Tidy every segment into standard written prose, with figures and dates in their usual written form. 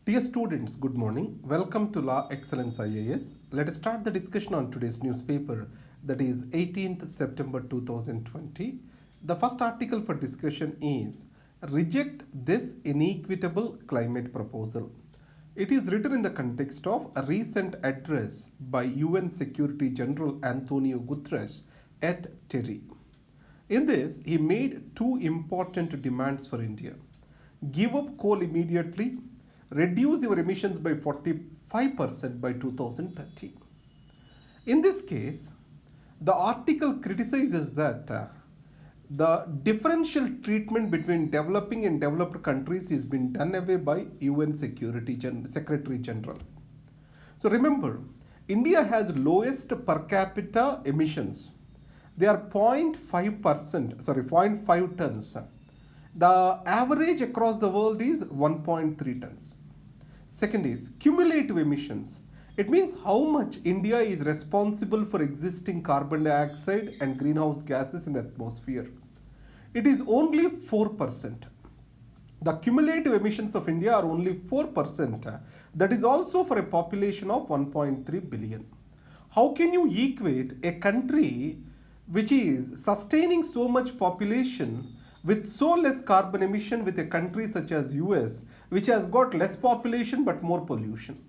Dear students, good morning. Welcome to Law Excellence IAS. Let us start the discussion on today's newspaper, that is 18th September 2020. The first article for discussion is Reject this inequitable climate proposal. It is written in the context of a recent address by UN Secretary General Antonio Guterres at Terry. In this, he made two important demands for India. Give up coal immediately, reduce your emissions by 45% by 2030. In this case, the article criticizes that the differential treatment between developing and developed countries is being done away by UN Secretary General. So remember, India has lowest per capita emissions. They are 0.5 tons. The average across the world is 1.3 tons. Second is cumulative emissions. It means how much India is responsible for existing carbon dioxide and greenhouse gases in the atmosphere. It is only 4%. The cumulative emissions of India are only 4%. That is also for a population of 1.3 billion. How can you equate a country which is sustaining so much population with so less carbon emission with a country such as US, which has got less population but more pollution?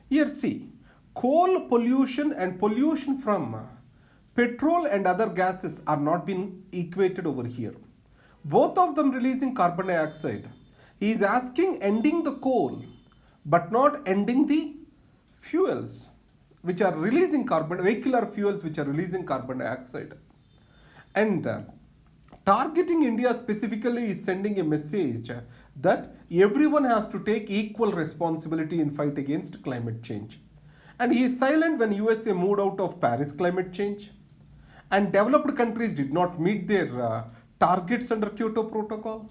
Here see, coal pollution and pollution from petrol and other gases are not being equated over here. Both of them releasing carbon dioxide. He is asking ending the coal but not ending the fuels which are releasing vehicular fuels which are releasing carbon dioxide. And targeting India specifically is sending a message that everyone has to take equal responsibility in fight against climate change. And he is silent when USA moved out of Paris climate change and developed countries did not meet their targets under Kyoto Protocol.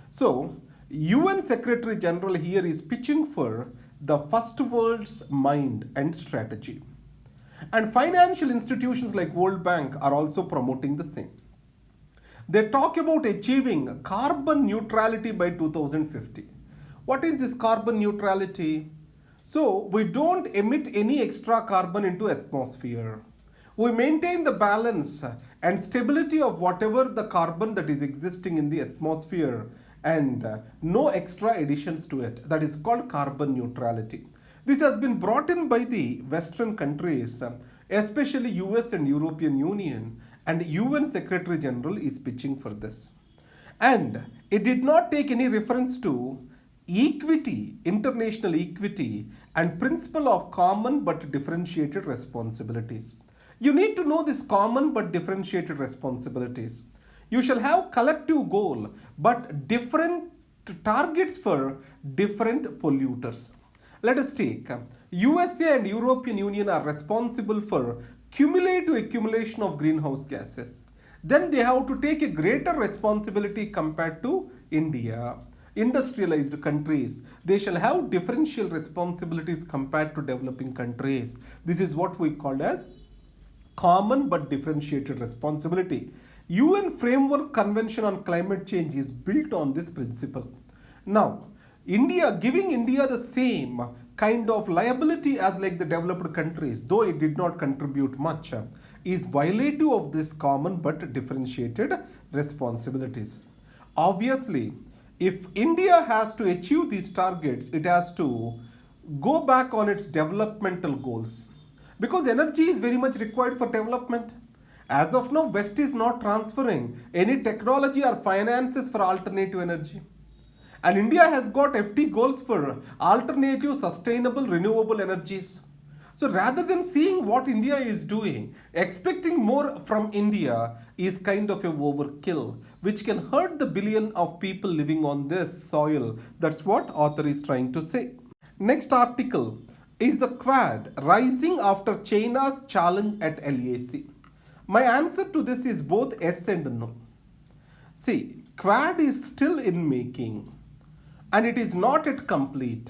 So, UN Secretary General here is pitching for the first world's mind and strategy. And financial institutions like World Bank are also promoting the same. They talk about achieving carbon neutrality by 2050. What is this carbon neutrality? So, we don't emit any extra carbon into atmosphere. We maintain the balance and stability of whatever the carbon that is existing in the atmosphere and no extra additions to it. That is called carbon neutrality. This has been brought in by the Western countries, especially US and European Union, and UN Secretary General is pitching for this. And it did not take any reference to equity, international equity, and principle of common but differentiated responsibilities. You need to know this common but differentiated responsibilities. You shall have collective goal but different targets for different polluters. Let us take USA and European Union are responsible for cumulative accumulation of greenhouse gases. Then they have to take a greater responsibility compared to India. Industrialized countries, they shall have differential responsibilities compared to developing countries. This is what we call as common but differentiated responsibility. UN Framework Convention on Climate Change is built on this principle. Now, giving India the same kind of liability as like the developed countries, though it did not contribute much, is violative of this common but differentiated responsibilities. Obviously, if India has to achieve these targets, it has to go back on its developmental goals because energy is very much required for development. As of now, West is not transferring any technology or finances for alternative energy. And India has got FT goals for alternative, sustainable, renewable energies. So rather than seeing what India is doing, expecting more from India is kind of a overkill, which can hurt the billion of people living on this soil. That's what author is trying to say. Next article is the Quad rising after China's challenge at LAC. My answer to this is both yes and no. See, Quad is still in making and it is not yet complete.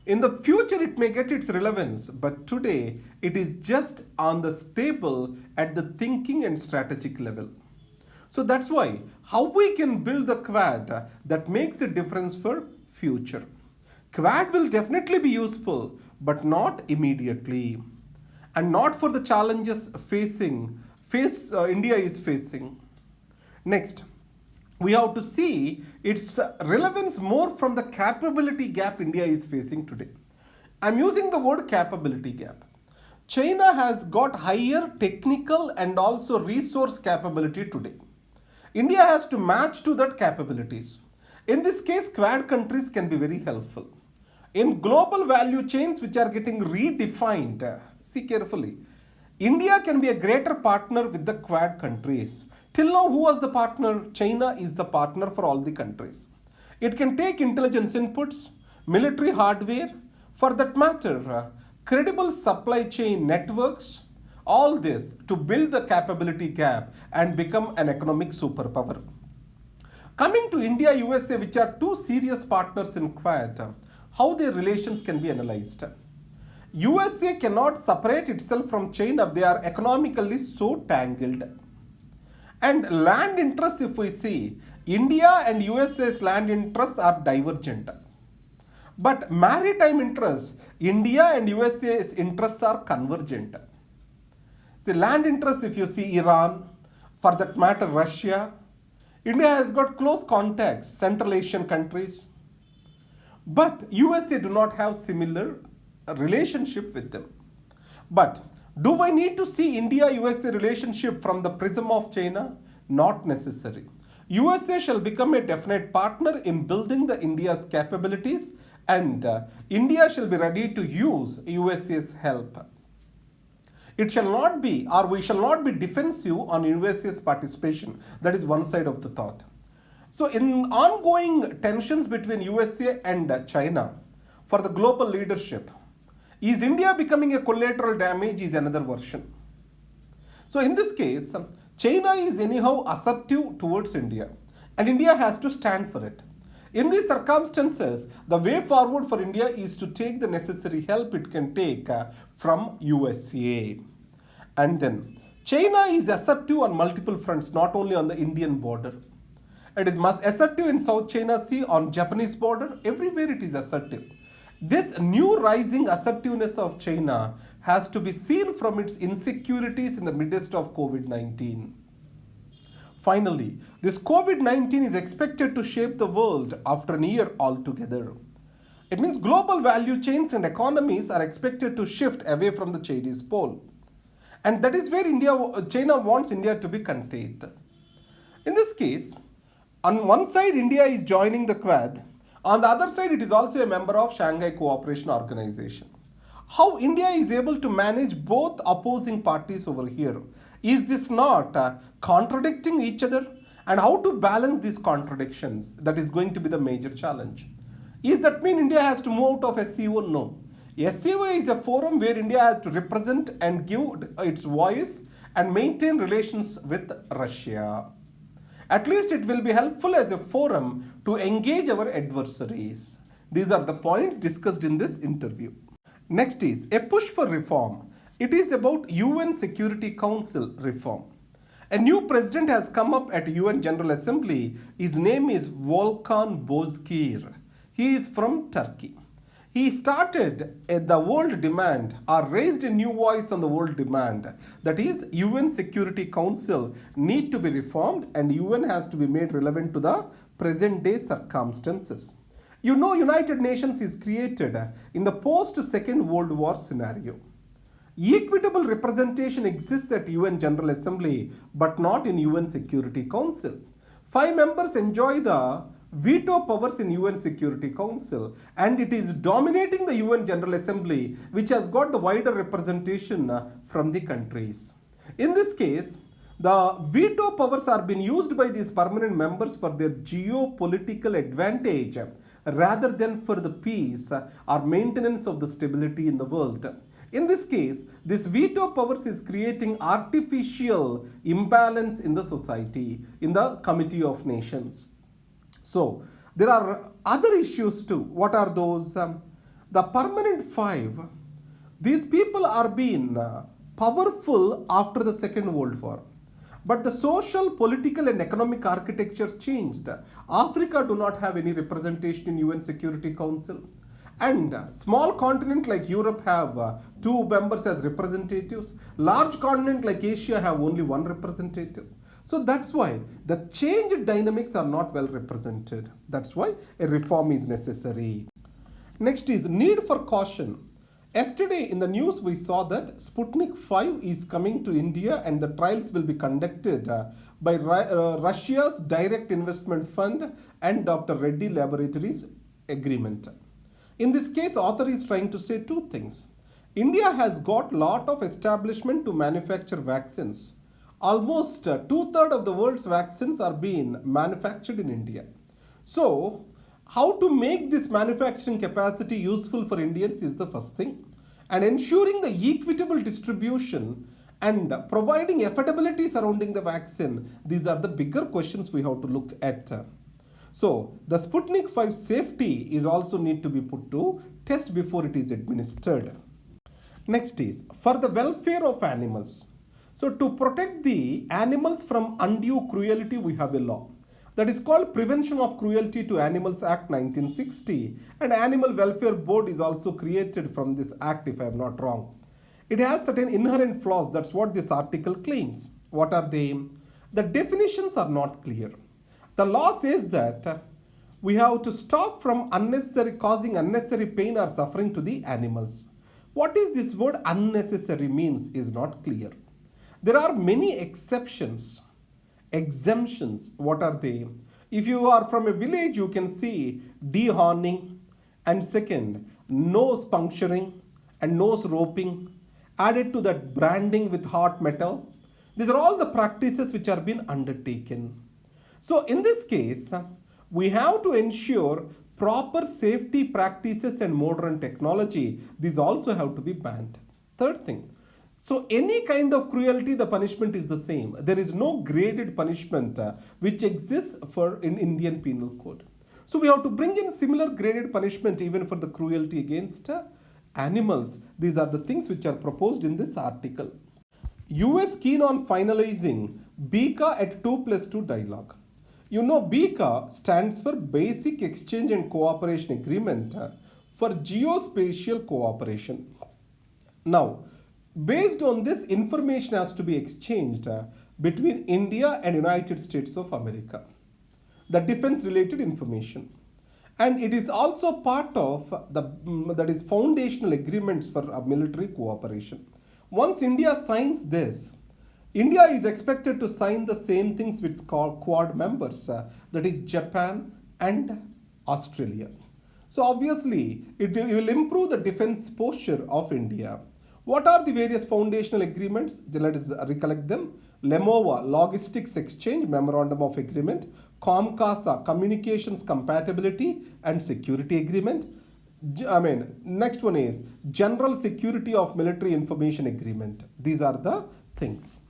In the future, it may get its relevance, but today it is just on the table at the thinking and strategic level. So that's why how we can build the Quad that makes a difference for future. Quad will definitely be useful, but not immediately, and not for the challenges India is facing. Next, we have to see its relevance more from the capability gap India is facing today. I'm using the word capability gap. China has got higher technical and also resource capability today. India has to match to that capabilities. In this case, Quad countries can be very helpful. In global value chains which are getting redefined, see carefully, India can be a greater partner with the Quad countries. Till now, who was the partner? China is the partner for all the countries. It can take intelligence inputs, military hardware, for that matter, credible supply chain networks, all this to build the capability gap and become an economic superpower. Coming to India, USA, which are two serious partners in Quad, how their relations can be analyzed. USA cannot separate itself from China, they are economically so tangled. And land interests, if we see, India and USA's land interests are divergent. But maritime interests, India and USA's interests are convergent. The land interests, if you see Iran, for that matter Russia, India has got close contacts, Central Asian countries. But USA do not have similar relationship with them. But do I need to see India-USA relationship from the prism of China? Not necessary. USA shall become a definite partner in building the India's capabilities, and India shall be ready to use USA's help. It shall not be, or we shall not be defensive on USA's participation. That is one side of the thought. So in ongoing tensions between USA and China for the global leadership, is India becoming a collateral damage is another version. So in this case, China is anyhow assertive towards India, and India has to stand for it. In these circumstances, the way forward for India is to take the necessary help it can take from USA. And then China is assertive on multiple fronts, not only on the Indian border. It is much assertive in South China Sea, on Japanese border, everywhere it is assertive. This new rising assertiveness of China has to be seen from its insecurities in the midst of COVID-19. Finally, this COVID-19 is expected to shape the world after a year altogether. It means global value chains and economies are expected to shift away from the Chinese pole. And that is where China wants India to be contained. In this case, on one side, India is joining the Quad. On the other side, it is also a member of Shanghai Cooperation Organization. How India is able to manage both opposing parties over here? Is this not contradicting each other? And how to balance these contradictions? That is going to be the major challenge. Is that mean India has to move out of SCO? No. SCO is a forum where India has to represent and give its voice and maintain relations with Russia. At least it will be helpful as a forum to engage our adversaries. These are the points discussed in this interview. Next is a push for reform. It is about UN Security Council reform. A new president has come up at UN General Assembly. His name is Volkan Bozkir. He is from Turkey. He started the world demand, or raised a new voice on the world demand. That is, UN Security Council need to be reformed, and UN has to be made relevant to the present day circumstances. You know, United Nations is created in the post-Second World War scenario. Equitable representation exists at UN General Assembly, but not in UN Security Council. 5 members enjoy the veto powers in UN Security Council, and it is dominating the UN General Assembly, which has got the wider representation from the countries. In this case, the veto powers are being used by these permanent members for their geopolitical advantage rather than for the peace or maintenance of the stability in the world. In this case, this veto powers is creating artificial imbalance in the society, in the Committee of Nations. So, there are other issues too. What are those? The permanent 5, these people are being powerful after the Second World War. But the social, political and economic architecture changed. Africa do not have any representation in UN Security Council. And small continent like Europe have two members as representatives. Large continent like Asia have only one representative. So that's why the change dynamics are not well represented. That's why a reform is necessary. Next is need for caution. Yesterday in the news we saw that Sputnik 5 is coming to India and the trials will be conducted by Russia's Direct Investment Fund and Dr. Reddy Laboratories agreement. In this case, author is trying to say two things. India has got lot of establishment to manufacture vaccines. Almost two-thirds of the world's vaccines are being manufactured in India. So, how to make this manufacturing capacity useful for Indians is the first thing. And ensuring the equitable distribution and providing affordability surrounding the vaccine, these are the bigger questions we have to look at. So, the Sputnik 5 safety is also need to be put to test before it is administered. Next is for the welfare of animals. So, to protect the animals from undue cruelty, we have a law that is called Prevention of Cruelty to Animals Act 1960, and Animal Welfare Board is also created from this act if I am not wrong. It has certain inherent flaws, that's what this article claims. What are they? The definitions are not clear. The law says that we have to stop from causing unnecessary pain or suffering to the animals. What is this word unnecessary means is not clear. There are many exceptions. Exemptions, what are they? If you are from a village, you can see dehorning, and second, nose puncturing and nose roping, added to that branding with hot metal. These are all the practices which are being undertaken. So in this case, we have to ensure proper safety practices and modern technology. These also have to be banned. Third thing, so any kind of cruelty, the punishment is the same. There is no graded punishment which exists in Indian Penal Code. So we have to bring in similar graded punishment even for the cruelty against animals. These are the things which are proposed in this article. US keen on finalizing BECA at 2+2 dialogue. You know, BECA stands for Basic Exchange and Cooperation Agreement for Geospatial Cooperation. Now, based on this, information has to be exchanged between India and United States of America, the defense related information. And it is also part of that is foundational agreements for military cooperation. Once India signs this, India is expected to sign the same things with Quad members, that is Japan and Australia. So obviously, it will improve the defense posture of India. What are the various foundational agreements? Let us recollect them. LEMOVA, Logistics Exchange Memorandum of Agreement. COMCASA, Communications Compatibility and Security Agreement. Next one is General Security of Military Information Agreement. These are the things.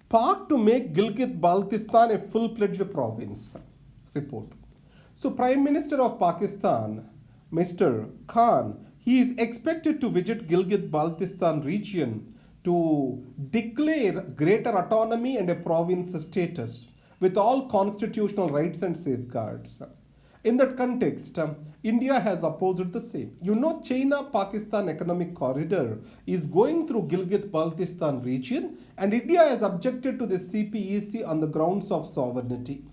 Pak to make Gilgit-Baltistan a full-fledged province. Report. So Prime Minister of Pakistan, Mr. Khan, he is expected to visit Gilgit-Baltistan region to declare greater autonomy and a province status with all constitutional rights and safeguards. In that context, India has opposed the same. You know, China-Pakistan economic corridor is going through Gilgit-Baltistan region, and India has objected to the CPEC on the grounds of sovereignty.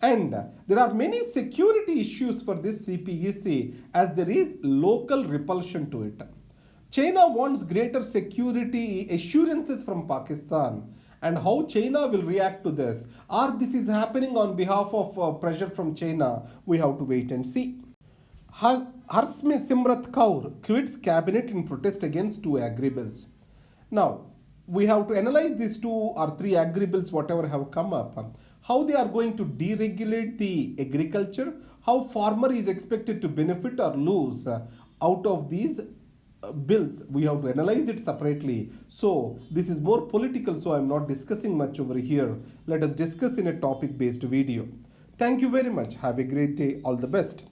And there are many security issues for this CPEC as there is local repulsion to it. China wants greater security assurances from Pakistan, and how China will react to this, or this is happening on behalf of pressure from China, we have to wait and see. Harsimrat Kaur quits cabinet in protest against two agri bills. Now, we have to analyze these 2 or 3 agri bills, whatever have come up, how they are going to deregulate the agriculture, how farmer is expected to benefit or lose out of these bills. We have to analyze it separately. So this is more political, so I am not discussing much over here. Let us discuss in a topic based video. Thank you very much. Have a great day. All the best.